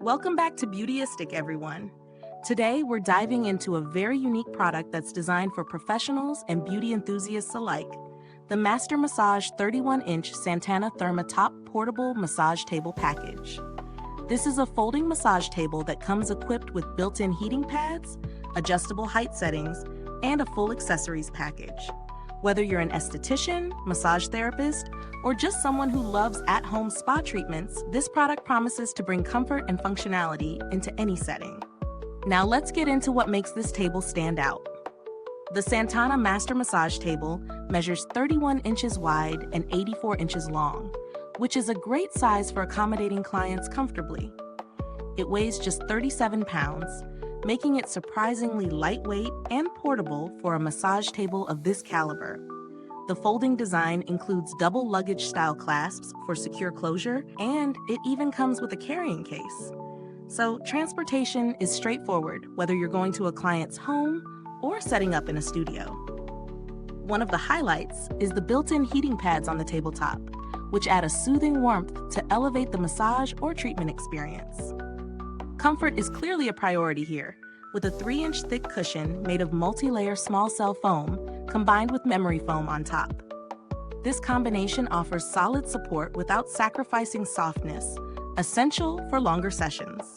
Welcome back to Beautyistic, everyone. Today, we're diving into a very unique product that's designed for professionals and beauty enthusiasts alike, the Master Massage 31-inch Santana Therma Top Portable Massage Table Package. This is a folding massage table that comes equipped with built-in heating pads, adjustable height settings, and a full accessories package. Whether you're an esthetician, massage therapist, or just someone who loves at-home spa treatments, this product promises to bring comfort and functionality into any setting. Now let's get into what makes this table stand out. The Santana Master Massage Table measures 31 inches wide and 84 inches long, which is a great size for accommodating clients comfortably. It weighs just 37 pounds, making it surprisingly lightweight and portable for a massage table of this caliber. The folding design includes double luggage-style clasps for secure closure, and it even comes with a carrying case. So transportation is straightforward, whether you're going to a client's home or setting up in a studio. One of the highlights is the built-in heating pads on the tabletop, which add a soothing warmth to elevate the massage or treatment experience. Comfort is clearly a priority here, with a 3-inch thick cushion made of multi-layer small cell foam combined with memory foam on top. This combination offers solid support without sacrificing softness, essential for longer sessions.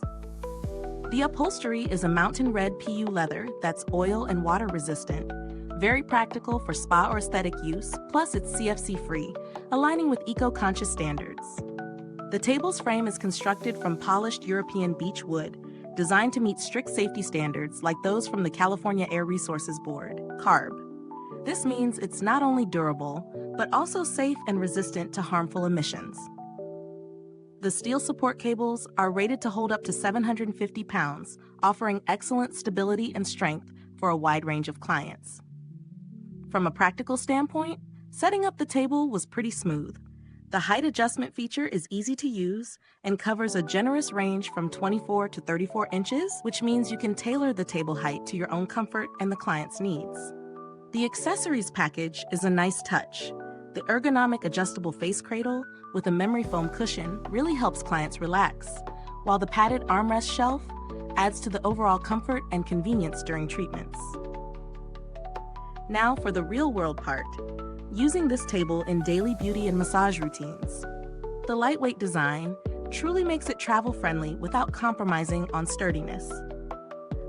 The upholstery is a mountain red PU leather that's oil and water resistant, very practical for spa or aesthetic use, plus it's CFC-free, aligning with eco-conscious standards. The table's frame is constructed from polished European beech wood, designed to meet strict safety standards like those from the California Air Resources Board, CARB. This means it's not only durable, but also safe and resistant to harmful emissions. The steel support cables are rated to hold up to 750 pounds, offering excellent stability and strength for a wide range of clients. From a practical standpoint, setting up the table was pretty smooth. The height adjustment feature is easy to use and covers a generous range from 24 to 34 inches, which means you can tailor the table height to your own comfort and the client's needs. The accessories package is a nice touch. The ergonomic adjustable face cradle with a memory foam cushion really helps clients relax, while the padded armrest shelf adds to the overall comfort and convenience during treatments. Now for the real-world part. Using this table in daily beauty and massage routines. The lightweight design truly makes it travel-friendly without compromising on sturdiness.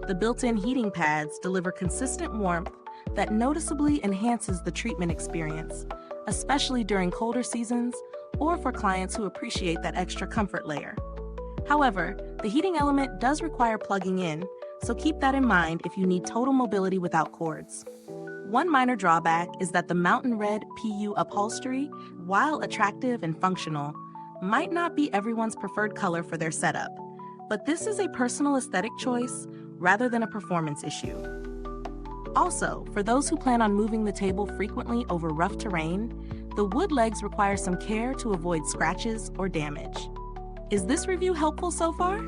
The built-in heating pads deliver consistent warmth that noticeably enhances the treatment experience, especially during colder seasons or for clients who appreciate that extra comfort layer. However, the heating element does require plugging in, so keep that in mind if you need total mobility without cords. One minor drawback is that the mountain red PU upholstery, while attractive and functional, might not be everyone's preferred color for their setup. But this is a personal aesthetic choice rather than a performance issue. Also, for those who plan on moving the table frequently over rough terrain, the wood legs require some care to avoid scratches or damage. Is this review helpful so far?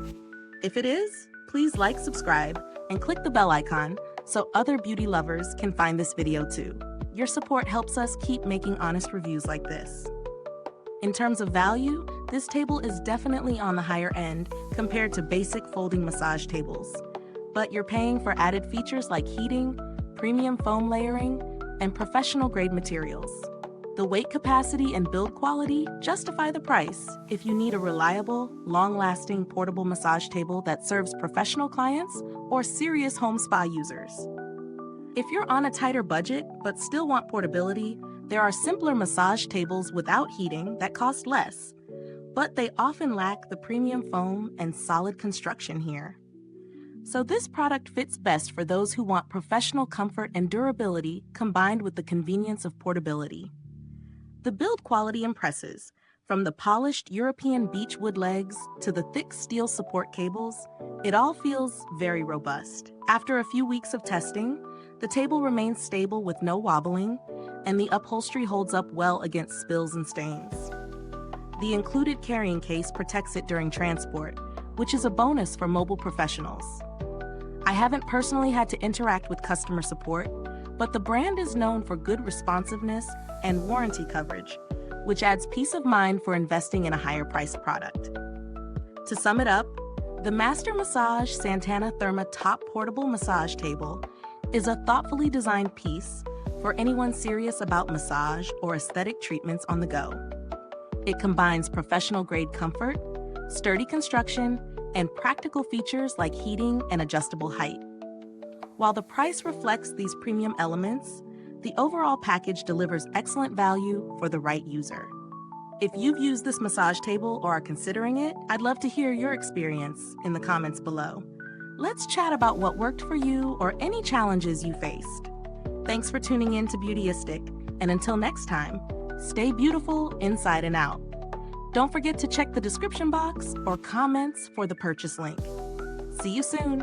If it is, please like, subscribe, and click the bell icon so other beauty lovers can find this video too. Your support helps us keep making honest reviews like this. In terms of value, this table is definitely on the higher end compared to basic folding massage tables. But you're paying for added features like heating, premium foam layering, and professional-grade materials. The weight capacity and build quality justify the price if you need a reliable, long-lasting portable massage table that serves professional clients or serious home spa users. If you're on a tighter budget but still want portability, there are simpler massage tables without heating that cost less, but they often lack the premium foam and solid construction here. So this product fits best for those who want professional comfort and durability combined with the convenience of portability. The build quality impresses. From the polished European beech wood legs to the thick steel support cables, it all feels very robust. After a few weeks of testing, the table remains stable with no wobbling, and the upholstery holds up well against spills and stains. The included carrying case protects it during transport, which is a bonus for mobile professionals. I haven't personally had to interact with customer support, but the brand is known for good responsiveness and warranty coverage, which adds peace of mind for investing in a higher-priced product. To sum it up, The Master Massage Santana Therma Top Portable Massage Table is a thoughtfully designed piece for anyone serious about massage or aesthetic treatments on the go. It combines professional-grade comfort, sturdy construction, and practical features like heating and adjustable height. While the price reflects these premium elements, the overall package delivers excellent value for the right user. If you've used this massage table or are considering it, I'd love to hear your experience in the comments below. Let's chat about what worked for you or any challenges you faced. Thanks for tuning in to Beautyistic, and until next time, stay beautiful inside and out. Don't forget to check the description box or comments for the purchase link. See you soon.